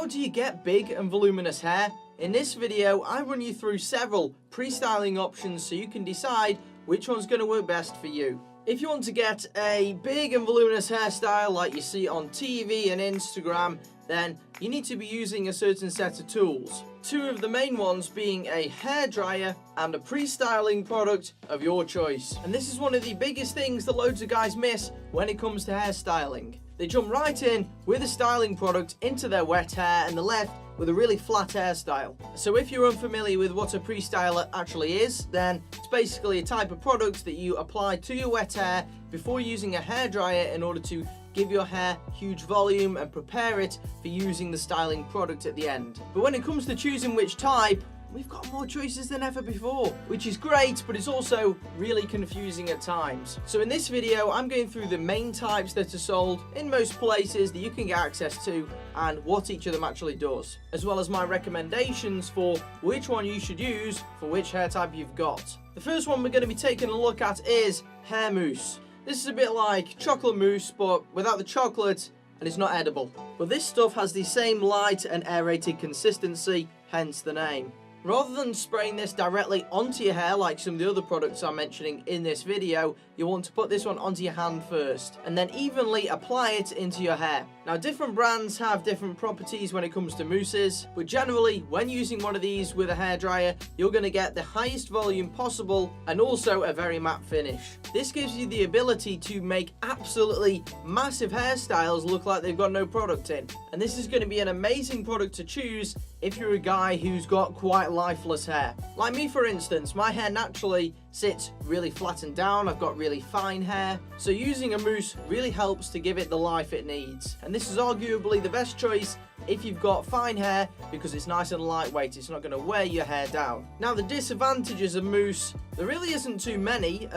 how do you get big and voluminous hair? In this video, I run you through several pre-styling options so you can decide which one's going to work best for you. If you want to get a big and voluminous hairstyle like you see on TV and Instagram, then you need to be using a certain set of tools. Two of the main ones being a hairdryer and a pre-styling product of your choice. And this is one of the biggest things that loads of guys miss when it comes to hairstyling. They jump right in with a styling product into their wet hair and they're left with a really flat hairstyle. So if you're unfamiliar with what a pre-styler actually is, then it's basically a type of product that you apply to your wet hair before using a hairdryer in order to give your hair huge volume and prepare it for using the styling product at the end. But when it comes to choosing which type, we've got more choices than ever before, which is great, but it's also really confusing at times. So in this video, I'm going through the main types that are sold in most places that you can get access to and what each of them actually does, as well as my recommendations for which one you should use for which hair type you've got. The first one we're going to be taking a look at is hair mousse. This is a bit like chocolate mousse, but without the chocolate, and it's not edible. But this stuff has the same light and aerated consistency, hence the name. Rather than spraying this directly onto your hair like some of the other products I'm mentioning in this video, you want to put this one onto your hand first and then evenly apply it into your hair. Now, different brands have different properties when it comes to mousses, but generally when using one of these with a hairdryer, you're going to get the highest volume possible and also a very matte finish. This gives you the ability to make absolutely massive hairstyles look like they've got no product in. And this is going to be an amazing product to choose if you're a guy who's got quite lifeless hair. Like me, for instance, my hair naturally sits really flattened down, I've got really fine hair, so using a mousse really helps to give it the life it needs. And this is arguably the best choice if you've got fine hair because it's nice and lightweight, it's not going to weigh your hair down. Now, the disadvantages of mousse, there really isn't too many.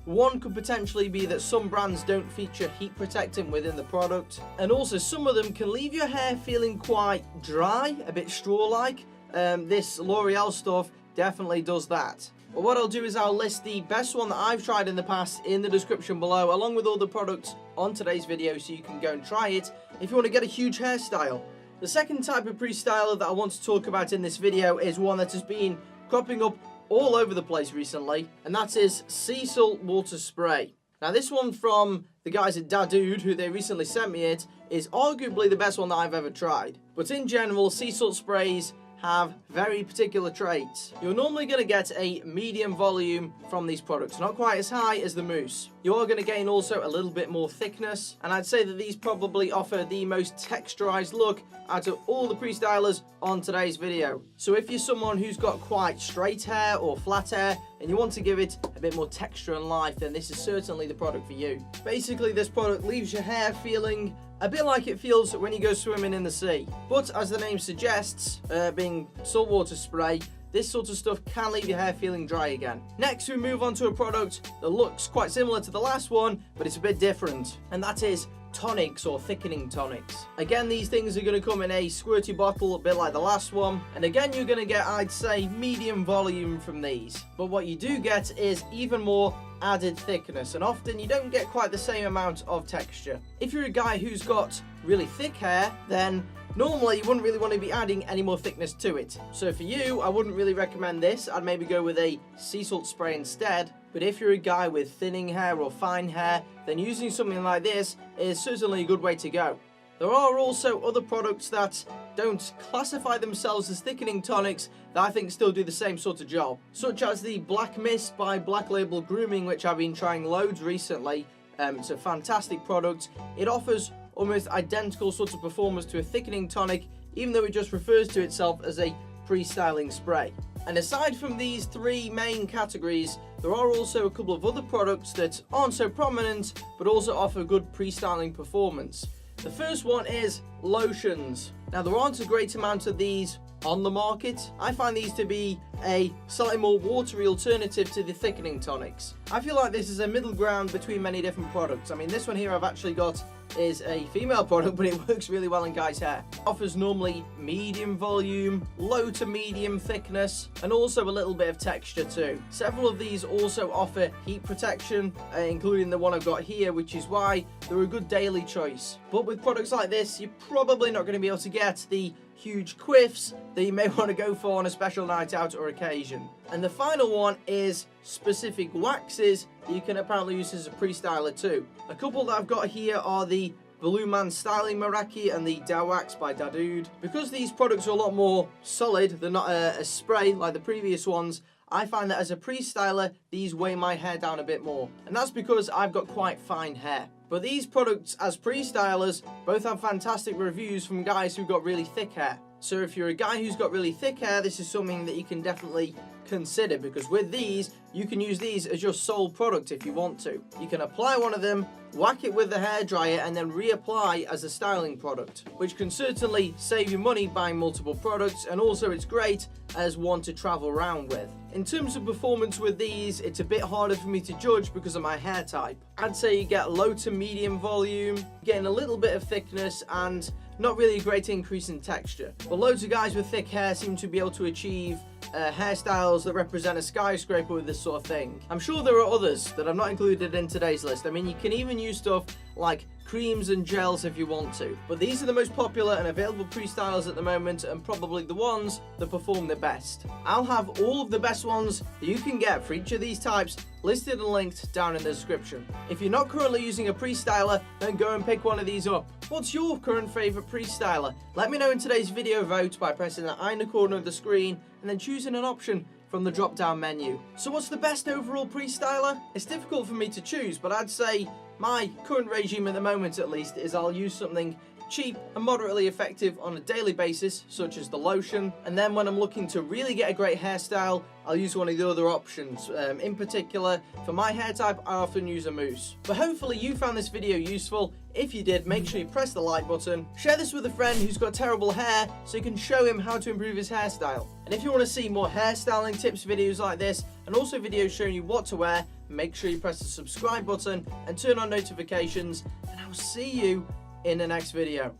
One could potentially be that some brands don't feature heat protectant within the product, and also some of them can leave your hair feeling quite dry, a bit straw-like. This L'Oreal stuff definitely does that. But what I'll do is I'll list the best one that I've tried in the past in the description below, along with all the products on today's video, so you can go and try it if you want to get a huge hairstyle. The second type of pre-styler that I want to talk about in this video is one that has been cropping up all over the place recently, and that is sea salt water spray. Now, this one from the guys at Dadude, who they recently sent me it, is arguably the best one that I've ever tried. But in general, sea salt sprays have very particular traits. You're normally going to get a medium volume from these products, not quite as high as the mousse. You are going to gain also a little bit more thickness, and I'd say that these probably offer the most texturized look out of all the pre-stylers on today's video. So if you're someone who's got quite straight hair or flat hair and you want to give it a bit more texture and life, then this is certainly the product for you. Basically, this product leaves your hair feeling a bit like it feels when you go swimming in the sea. But as the name suggests, being saltwater spray, this sort of stuff can leave your hair feeling dry again. Next, we move on to a product that looks quite similar to the last one, but it's a bit different, and that is tonics or thickening tonics. Again, these things are going to come in a squirty bottle, a bit like the last one, and again, you're going to get, I'd say, medium volume from these. But what you do get is even more added thickness, and often you don't get quite the same amount of texture. If you're a guy who's got really thick hair, then normally you wouldn't really want to be adding any more thickness to it. So for you, I wouldn't really recommend this. I'd maybe go with a sea salt spray instead. But if you're a guy with thinning hair or fine hair, then using something like this is certainly a good way to go. There are also other products that don't classify themselves as thickening tonics that I think still do the same sort of job, such as the Black Mist by Black Label Grooming, which I've been trying loads recently. It's a fantastic product. It offers almost identical sort of performance to a thickening tonic, even though it just refers to itself as a pre-styling spray. And aside from these three main categories, there are also a couple of other products that aren't so prominent, but also offer good pre-styling performance. The first one is Lotions. Now, there aren't a great amount of these on the market. I find these to be a slightly more watery alternative to the thickening tonics. I feel like this is a middle ground between many different products. I mean, this one here I've actually got is a female product, but it works really well in guys' hair. It offers normally medium volume, low to medium thickness, and also a little bit of texture too. Several of these also offer heat protection, including the one I've got here, which is why they're a good daily choice. But with products like this, you're probably not going to be able to get the huge quiffs that you may want to go for on a special night out or occasion. And the final one is specific waxes that you can apparently use as a pre-styler too. A couple that I've got here are the Blue Man Styling Meraki and the Dow Wax by Dadude. Because these products are a lot more solid, they're not a spray like the previous ones, I find that as a pre-styler, these weigh my hair down a bit more. And that's because I've got quite fine hair. But these products as pre-stylers both have fantastic reviews from guys who've got really thick hair. So if you're a guy who's got really thick hair, this is something that you can definitely consider, because with these, you can use these as your sole product if you want to. You can apply one of them, whack it with the hairdryer, and then reapply as a styling product, which can certainly save you money buying multiple products, and also it's great as one to travel around with. In terms of performance with these, it's a bit harder for me to judge because of my hair type. I'd say you get low to medium volume, getting a little bit of thickness, and not really a great increase in texture. But loads of guys with thick hair seem to be able to achieve hairstyles that represent a skyscraper with this sort of thing. I'm sure there are others that I've not included in today's list. I mean, you can even use stuff like creams and gels if you want to. But these are the most popular and available pre-stylers at the moment, and probably the ones that perform the best. I'll have all of the best ones that you can get for each of these types listed and linked down in the description. If you're not currently using a pre-styler, then go and pick one of these up. What's your current favourite pre-styler? Let me know in today's video vote by pressing the eye in the corner of the screen and then choosing an option from the drop down menu. So what's the best overall pre-styler? It's difficult for me to choose, but I'd say my current regime at the moment at least is I'll use something cheap and moderately effective on a daily basis, such as the lotion, and then when I'm looking to really get a great hairstyle, I'll use one of the other options. In particular, for my hair type, I often use a mousse. But hopefully you found this video useful. If you did, make sure you press the like button. Share this with a friend who's got terrible hair so you can show him how to improve his hairstyle. And if you want to see more hairstyling tips videos like this, and also videos showing you what to wear, make sure you press the subscribe button and turn on notifications, and I'll see you in the next video.